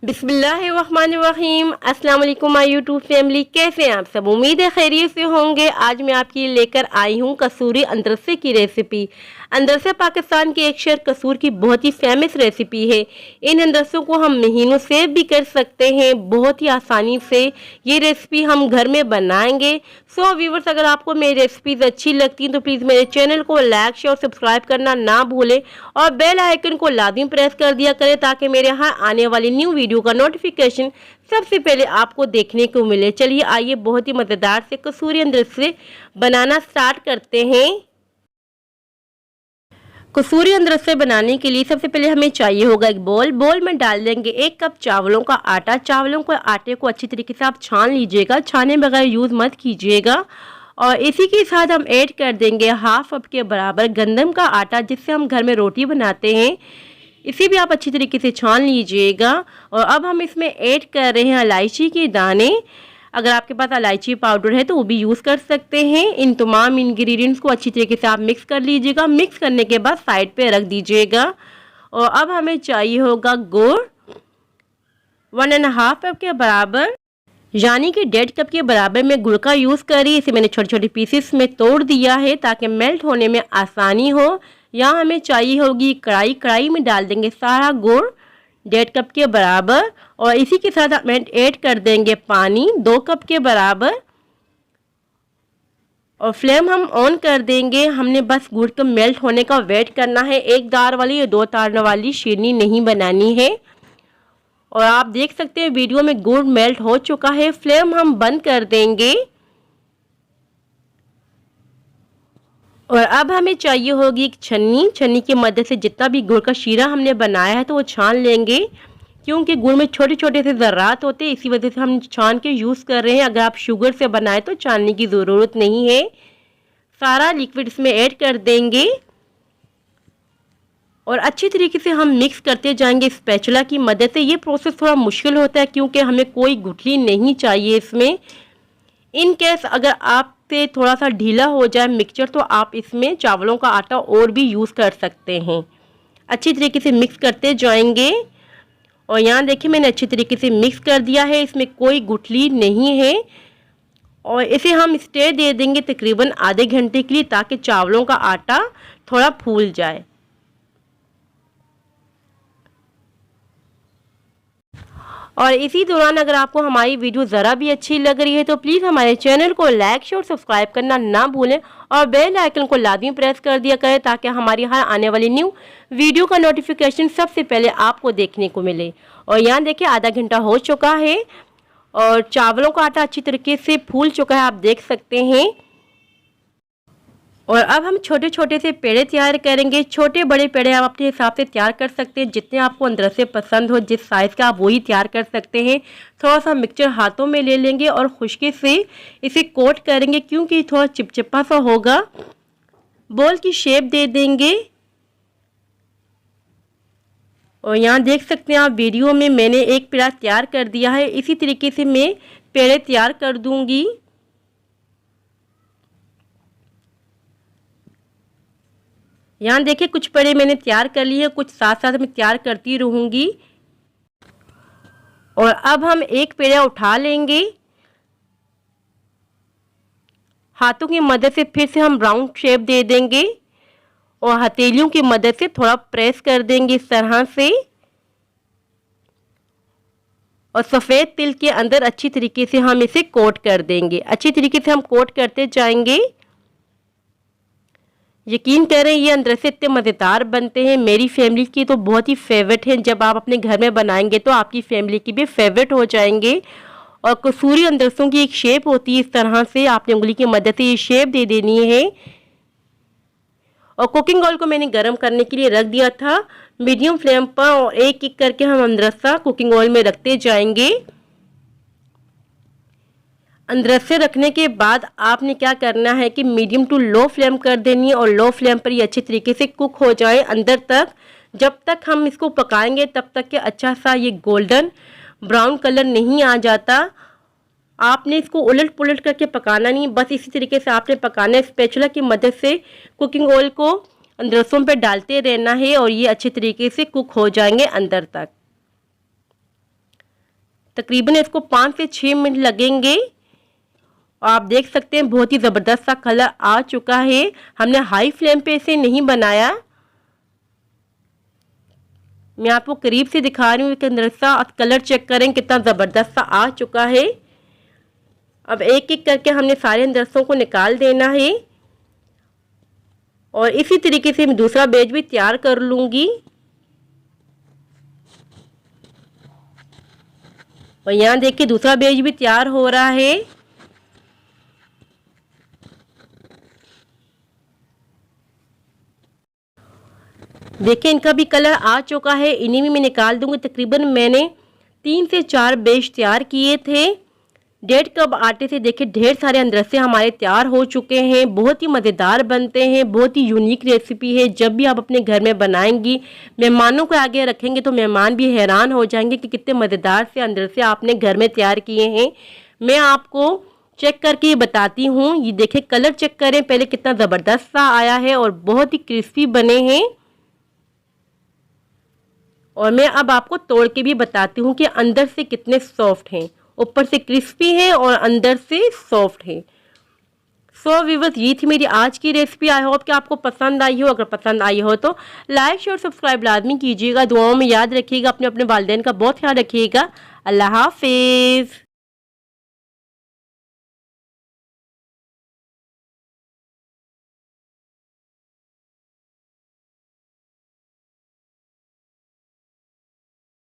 बिस्मिल्लाहिर्रहमानिर्रहीम। अस्सलाम वालेकुम माय यूट्यूब फैमिली, कैसे हैं आप सब? उम्मीद है खैरियत से होंगे। आज मैं आपके लिए लेकर आई हूँ कसूरी अंदरसे की रेसिपी। अंदरसे पाकिस्तान के एक शहर कसूर की बहुत ही फेमस रेसिपी है। इन अंदरसों को हम महीनों सेव भी कर सकते हैं बहुत ही आसानी से। ये रेसिपी हम घर में बनाएंगे। सो व्यूवर्स, अगर आपको मेरी रेसिपीज़ अच्छी लगती हैं तो प्लीज़ मेरे चैनल को लाइक शेयर और सब्सक्राइब करना ना भूलें और बेल आइकन को लाजिम प्रेस कर दिया करें ताकि मेरे यहाँ आने वाली न्यू वीडियो का नोटिफिकेशन सबसे पहले आपको देखने को मिले। चलिए आइए बहुत ही मज़ेदार से कसूरी अंदरसे बनाना स्टार्ट करते हैं। कसूरी अंदरसे बनाने के लिए सबसे पहले हमें चाहिए होगा एक बोल में डाल देंगे 1 कप चावलों का आटा। चावलों के आटे को अच्छी तरीके से आप छान लीजिएगा, छाने बगैर यूज़ मत कीजिएगा। और इसी के साथ हम ऐड कर देंगे 1/2 कप के बराबर गंदम का आटा, जिससे हम घर में रोटी बनाते हैं। इसे भी आप अच्छी तरीके से छान लीजिएगा। और अब हम इसमें ऐड कर रहे हैं इलायची के दाने। अगर आपके पास इलायची पाउडर है तो वो भी यूज़ कर सकते हैं। इन तमाम इंग्रेडिएंट्स को अच्छी तरीके से आप मिक्स कर लीजिएगा। मिक्स करने के बाद साइड पे रख दीजिएगा। और अब हमें चाहिए होगा गुड़ 1.5 कप के बराबर, यानी कि 1.5 कप के बराबर में गुड़ का यूज़ करी। इसे मैंने छोटे छोटे पीसेस में तोड़ दिया है ताकि मेल्ट होने में आसानी हो। यहाँ हमें चाहिए होगी कढ़ाई में डाल देंगे सारा गुड़ 1.5 कप के बराबर। और इसी के साथ हम ऐड कर देंगे पानी 2 कप के बराबर। और फ्लेम हम ऑन कर देंगे। हमने बस गुड़ के मेल्ट होने का वेट करना है। 1 तार वाली या 2 तार वाली शीरनी नहीं बनानी है। और आप देख सकते हैं वीडियो में गुड़ मेल्ट हो चुका है। फ्लेम हम बंद कर देंगे। और अब हमें चाहिए होगी एक छन्नी की मदद से जितना भी गुड़ का शीरा हमने बनाया है तो वो छान लेंगे, क्योंकि गुड़ में छोटे छोटे से ज़र्रात होते हैं, इसी वजह से हम छान के यूज़ कर रहे हैं। अगर आप शुगर से बनाएं तो छानने की ज़रूरत नहीं है। सारा लिक्विड इसमें ऐड कर देंगे और अच्छी तरीके से हम मिक्स करते जाएंगे स्पैचुला की मदद से। ये प्रोसेस थोड़ा मुश्किल होता है क्योंकि हमें कोई गुठली नहीं चाहिए इसमें। इन केस अगर आप से थोड़ा सा ढीला हो जाए मिक्सचर तो आप इसमें चावलों का आटा और भी यूज़ कर सकते हैं। अच्छी तरीके से मिक्स करते जाएंगे। और यहाँ देखिए मैंने अच्छी तरीके से मिक्स कर दिया है, इसमें कोई गुठली नहीं है। और इसे हम स्टे दे देंगे तकरीबन आधे घंटे के लिए ताकि चावलों का आटा थोड़ा फूल जाए। और इसी दौरान अगर आपको हमारी वीडियो ज़रा भी अच्छी लग रही है तो प्लीज़ हमारे चैनल को लाइक शेयर और सब्सक्राइब करना ना भूलें और बेल आइकन को लाजमी प्रेस कर दिया करें ताकि हमारी हर आने वाली न्यू वीडियो का नोटिफिकेशन सबसे पहले आपको देखने को मिले। और यहाँ देखिए आधा घंटा हो चुका है और चावलों का आटा अच्छी तरीके से फूल चुका है, आप देख सकते हैं। और अब हम छोटे छोटे से पेड़े तैयार करेंगे। छोटे बड़े पेड़े आप अपने हिसाब से तैयार कर सकते हैं, जितने आपको अंदर से पसंद हो, जिस साइज़ का आप वही तैयार कर सकते हैं। थोड़ा सा मिक्सचर हाथों में ले लेंगे और खुश्की से इसे कोट करेंगे क्योंकि थोड़ा चिपचिपा सा होगा। बॉल की शेप दे देंगे। और यहाँ देख सकते हैं आप वीडियो में मैंने एक पेड़ा तैयार कर दिया है। इसी तरीके से मैं पेड़े तैयार कर दूँगी। यहाँ देखिए कुछ पेड़े मैंने तैयार कर लिए हैं, कुछ साथ साथ मैं तैयार करती रहूँगी। और अब हम एक पेड़ा उठा लेंगे, हाथों की मदद से फिर से हम राउंड शेप दे देंगे और हथेलियों की मदद से थोड़ा प्रेस कर देंगे इस तरह से। और सफ़ेद तिल के अंदर अच्छी तरीके से हम इसे कोट कर देंगे। अच्छी तरीके से हम कोट करते जाएंगे। यकीन करें ये अंदरसे इतने मज़ेदार बनते हैं, मेरी फैमिली की तो बहुत ही फेवरेट है। जब आप अपने घर में बनाएंगे तो आपकी फैमिली की भी फेवरेट हो जाएंगे। और कसूरी अंदरसों की एक शेप होती है, इस तरह से आपने उंगली की मदद से ये शेप दे देनी है। और कुकिंग ऑयल को मैंने गर्म करने के लिए रख दिया था मीडियम फ्लेम पर और एक एक करके हम अंदरसा कुकिंग ऑयल में रखते जाएंगे। अंदरसे रखने के बाद आपने क्या करना है कि मीडियम टू लो फ्लेम कर देनी है और लो फ्लेम पर ये अच्छी तरीके से कुक हो जाए अंदर तक। जब तक हम इसको पकाएंगे तब तक कि अच्छा सा ये गोल्डन ब्राउन कलर नहीं आ जाता। आपने इसको उलट पुलट करके पकाना नहीं, बस इसी तरीके से आपने पकाना है। स्पैचुला की मदद से कुकिंग ऑयल को अंदरसों पे डालते रहना है और ये अच्छे तरीके से कुक हो जाएंगे अंदर तक। तकरीबन इसको 5 से 6 मिनट लगेंगे। और आप देख सकते हैं बहुत ही ज़बरदस्त सा कलर आ चुका है। हमने हाई फ्लेम पे इसे नहीं बनाया। मैं आपको करीब से दिखा रही हूँ कि अंदर सा कलर चेक करें कितना ज़बरदस्त सा आ चुका है। अब एक एक करके हमने सारे अंदरसों को निकाल देना है और इसी तरीके से मैं दूसरा बैच भी तैयार कर लूँगी। और यहाँ देखिए दूसरा बैच भी तैयार हो रहा है। देखिए इनका भी कलर आ चुका है, इन्हीं में मैं निकाल दूंगी। तकरीबन मैंने 3 से 4 बैच तैयार किए थे। 1.5 कप आटे से देखिए ढेर सारे अंदरसे हमारे तैयार हो चुके हैं। बहुत ही मज़ेदार बनते हैं, बहुत ही यूनिक रेसिपी है। जब भी आप अपने घर में बनाएंगी, मेहमानों को आगे रखेंगे तो मेहमान भी हैरान हो जाएंगे कि कितने मज़ेदार से अंदरसे आपने घर में तैयार किए हैं। मैं आपको चेक करके ये बताती हूँ। ये देखिए कलर चेक करें पहले कितना ज़बरदस्त सा आया है और बहुत ही क्रिस्पी बने हैं। और मैं अब आपको तोड़ के भी बताती हूँ कि अंदर से कितने सॉफ्ट हैं, ऊपर से क्रिस्पी है और अंदर से सॉफ्ट है। सो व्यूअर्स, ये थी मेरी आज की रेसिपी। आई होप कि आपको पसंद आई हो। अगर पसंद आई हो तो लाइक शेयर सब्सक्राइब लाजमी कीजिएगा। दुआओं में याद रखिएगा, अपने अपने वालिदैन का बहुत ख्याल रखिएगा। अल्लाह हाफिज़।